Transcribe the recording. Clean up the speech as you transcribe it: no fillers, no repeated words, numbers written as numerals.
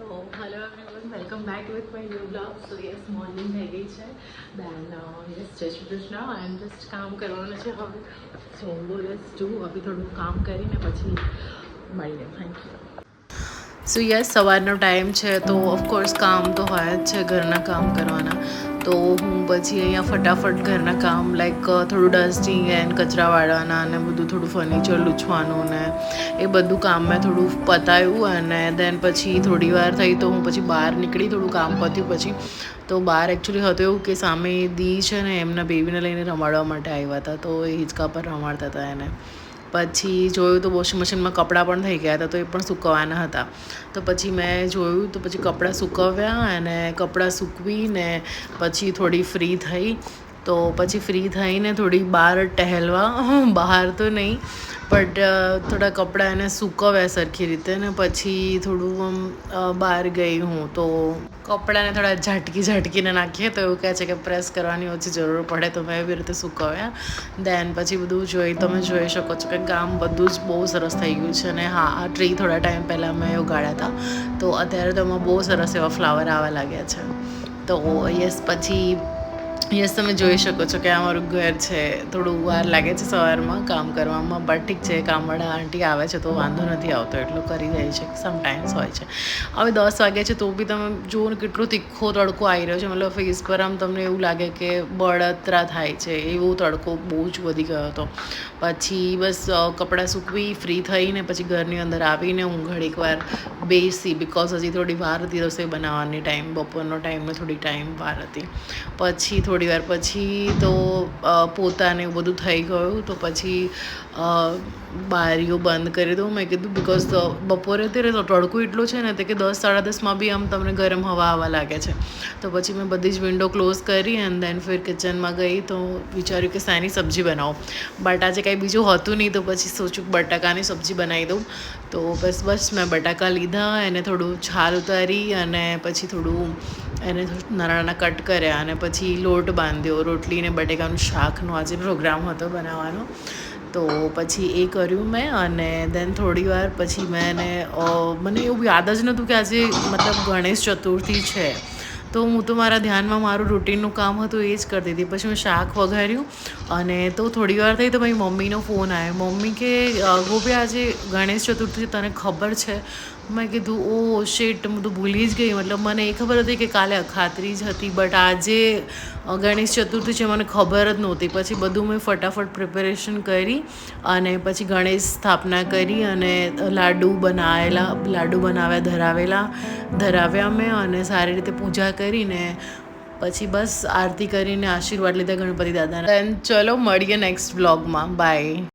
So hello everyone, welcome back with my new vlog. So yes, morning થઈ ગઈ છે. Then yes, જય Shri Krishna. I'm just કામ કરવાનું છે હવે. So let's do અભી થોડું કામ કરીને પછી મળીએ. Thank you. સો યસ, સવારનો ટાઈમ છે તો ઓફકોર્સ કામ તો હોય જ છે, ઘરના કામ કરવાના. તો હું પછી અહીંયા ફટાફટ ઘરના કામ લાઈક થોડું ડસ્ટિંગ એન્ડ કચરા વાળવાના અને બધું થોડું ફર્નિચર લૂછવાનું ને એ બધું કામ મેં થોડું પતાવ્યું. અને દેન પછી થોડી વાર થઈ તો હું પછી બહાર નીકળી, થોડું કામ પત્યું પછી. તો બહાર એકચ્યુઅલી હતું એવું કે સામે દી છે ને એમના બેબીને લઈને રમાડવા માટે આવ્યા હતા, તો એ હિંચકા પર રમાડતા હતા એને. પછી જોયું તો વોશિંગ મશીનમાં કપડાં પણ થઈ ગયા હતા, તો એ પણ સૂકવવાના હતા. તો પછી મેં જોયું તો પછી કપડાં સૂકવ્યા અને કપડાં સૂકવીને પછી થોડી ફ્રી થઈ. તો પછી ફ્રી થઈને થોડી બહાર ટહેલવા, બહાર તો નહીં બટ થોડા કપડાં એને સૂકવ્યા સરખી રીતે ને પછી થોડું બહાર ગઈ હું. તો કપડાંને થોડા ઝાટકીને નાખીએ તો એવું કહે છે કે પ્રેસ કરવાની ઓછી જરૂર પડે, તો મેં એવી રીતે સૂકવ્યા. દેન પછી બધું તમે જોઈ શકો છો કે કામ બધું જ બહુ સરસ થઈ ગયું છે. અને હા, આ ટ્રી થોડા ટાઈમ પહેલાં મેં ઉગાડ્યા હતા, તો અત્યારે તો એમાં બહુ સરસ એવા ફ્લાવર આવવા લાગ્યા છે. તો યસ, પછી યસ તમે જોઈ શકો છો કે આ મારું ઘર છે. થોડું વાર લાગે છે સવારમાં કામ કરવામાં, બટ ઠીક છે, કામવાળા આંટી આવે છે તો વાંધો નથી આવતો, એટલું કરી જાય છે. સમટાઈમ્સ હોય છે. હવે 10 વાગ્યા છે તો બી તમે જુઓ ને કેટલો તીખો તડકો આવી રહ્યો છે. મતલબ ફેસ પર આમ તમને એવું લાગે કે બળતરા થાય છે, એવો તડકો બહુ જ વધી ગયો હતો. પછી બસ કપડાં સૂકવી ફ્રી થઈને પછી ઘરની અંદર આવીને હું ઘડીક વાર બેસી, બિકોઝ હજી થોડી વાર હતી રસોઈ બનાવવાની, ટાઈમ બપોરનો ટાઈમનો થોડી ટાઈમ વાર હતી. પછી થોડી વાર પછી તો પોતાને એવું બધું થઈ ગયું. તો પછી બારીઓ બંધ કરી દઉં મેં કીધું, બિકોઝ બપોરે અત્યારે તો તડકો એટલો છે ને તે કે 10 સાડા 10માં બી આમ તમને ગરમ હવા આવવા લાગે છે. તો પછી મેં બધી જ વિન્ડો ક્લોઝ કરી એન્ડ દેન ફિર કિચનમાં ગઈ. તો વિચાર્યું કે શાની સબ્જી બનાવું, બટ આજે કાંઈ બીજું હતું નહીં, તો પછી સોચ્યું બટાકાની સબ્જી બનાવી દઉં. તો બસ મેં બટાકા લીધા, એને થોડું છાલ ઉતારી અને પછી થોડું એને નાના કટ કર્યા અને પછી લોટ બાંધ્યો. રોટલી ને બટેકાનું શાકનો આજે પ્રોગ્રામ હતો બનાવવાનો, તો પછી એ કર્યું મેં. અને દેન થોડી વાર પછી મને એવું યાદ જ નહોતું કે આજે મતલબ ગણેશ ચતુર્થી છે. તો હું તો મારા ધ્યાનમાં મારું રૂટીનનું કામ હતું એ જ કરતી હતી. પછી મેં શાક વઘાર્યું અને તો થોડી વાર થઈ તો મારી મમ્મીનો ફોન આવ્યો. મમ્મી કે ગોપી આજે ગણેશ ચતુર્થી તને ખબર છે? મેં કીધું ઓ શેટ, હું તો ભૂલી જ ગઈ. મતલબ મને એ ખબર હતી કે કાલે અખાત્રી જ હતી, બટ આજે ગણેશ ચતુર્થી છે મને ખબર જ નહોતી. પછી બધું મેં ફટાફટ પ્રિપેરેશન કરી અને પછી ગણેશ સ્થાપના કરી અને લાડુ બનાવ્યા, ધરાવ્યા મેં અને સારી રીતે પૂજા કરીને પછી બસ આરતી કરીને આશીર્વાદ લીધા ગણપતિ દાદાના. ચલો મળીએ નેક્સ્ટ વ્લોગમાં. બાય.